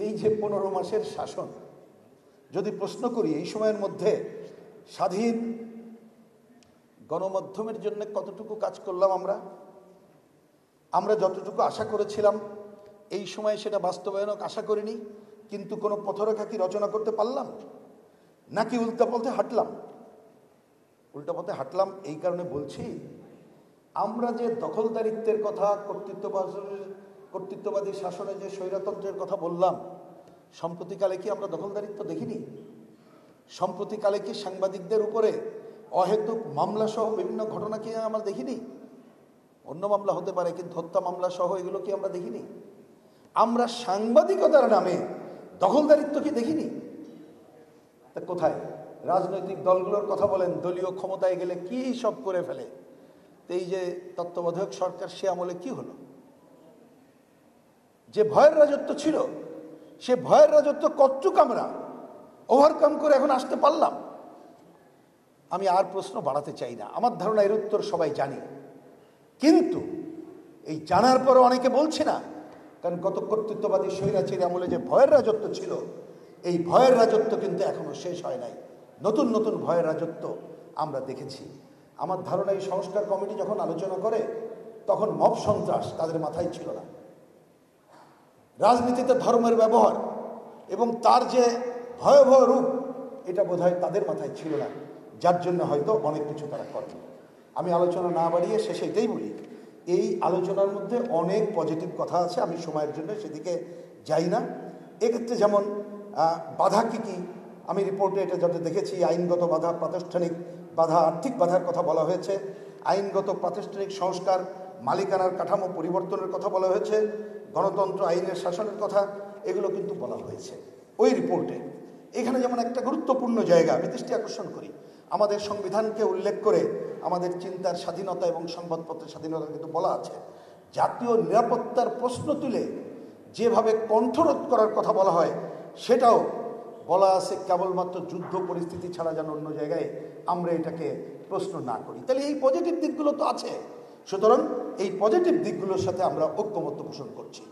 এই যে 15 মাসের শাসন, যদি প্রশ্ন করি এই সময়ের মধ্যে স্বাধীন গণমাধ্যমের জন্য কতটুকু কাজ করলাম আমরা যতটুকু আশা করেছিলাম এই সময়ে সেটা বাস্তবায়নক আশা করিনি, কিন্তু কোনো পথরেখা কি রচনা করতে পারলাম নাকি উল্টা পথে হাঁটলাম? এই কারণে বলছি, আমরা যে দখলদারিত্বের কথা, কর্তৃত্ববাদী শাসনে যে স্বৈরতন্ত্রের কথা বললাম, সম্প্রতিকালে কি আমরা দখলদারিত্ব দেখিনি? সম্প্রতিকালে কি সাংবাদিকদের উপরে অহেতুক মামলা সহ বিভিন্ন ঘটনা কি আমরা দেখিনি? অন্য মামলা হতে পারে, কিন্তু হত্যা মামলা সহ এগুলো কি আমরা দেখিনি? আমরা সাংবাদিকতার নামে দখলদারিত্ব কি দেখিনি? তা কোথায়? রাজনৈতিক দলগুলোর কথা বলেন, দলীয় ক্ষমতায় গেলে কি সব করে ফেলে। এই যে তত্ত্বাবধায়ক সরকার, সে আমলে কি হলো? যে ভয়ের রাজত্ব ছিল, সে ভয়ের রাজত্ব কতটুক আমরা ওভারকাম করে এখন আসতে পারলাম? আমি আর প্রশ্ন বাড়াতে চাই না, আমার ধারণা এর উত্তর সবাই জানি। কিন্তু এই জানার পরও অনেকে বলছে না, কারণ গত কর্তৃত্ববাদী স্বৈরাচারী আমলে যে ভয়ের রাজত্ব ছিল, এই ভয়ের রাজত্ব কিন্তু এখনো শেষ হয় নাই। নতুন নতুন ভয়ের রাজত্ব আমরা দেখেছি। আমার ধারণা এই সংস্কার কমিটি যখন আলোচনা করে, তখন মব সন্ত্রাস তাদের মাথায় ছিল না। রাজনীতিতে ধর্মের ব্যবহার এবং তার যে ভয়াবহ রূপ, এটা বোধহয় তাদের মাথায় ছিল না, যার জন্য হয়তো অনেক কিছু তারা করে। আমি আলোচনা না বাড়িয়ে শেষে এটাই বলি, এই আলোচনার মধ্যে অনেক পজিটিভ কথা আছে, আমি সময়ের জন্য সেদিকে যাই না। এক্ষেত্রে যেমন বাধা কী কী, আমি রিপোর্টে এটা যাতে দেখেছি, আইনগত বাধা, প্রাতিষ্ঠানিক বাধা, আর্থিক বাধার কথা বলা হয়েছে, আইনগত প্রাতিষ্ঠানিক সংস্কার, মালিকানার কাঠামো পরিবর্তনের কথা বলা হয়েছে, গণতন্ত্র, আইনের শাসনের কথা, এগুলো কিন্তু বলা হয়েছে ওই রিপোর্টে। এখানে যেমন একটা গুরুত্বপূর্ণ জায়গা আমি দৃষ্টি আকর্ষণ করি, আমাদের সংবিধানকে উল্লেখ করে আমাদের চিন্তার স্বাধীনতা এবং সংবাদপত্রের স্বাধীনতা কিন্তু বলা আছে। জাতীয় নিরাপত্তার প্রশ্ন তুলে যেভাবে কণ্ঠরোধ করার কথা বলা হয়, সেটাও বলা আছে কেবলমাত্র যুদ্ধ পরিস্থিতি ছাড়া যেন অন্য জায়গায় আমরা এটাকে প্রশ্ন না করি। তাহলে এই পজিটিভ দিকগুলো তো আছে, সুতরাং এই পজিটিভ দিকগুলোর সাথে আমরা ঐক্যমত্য পোষণ করছি।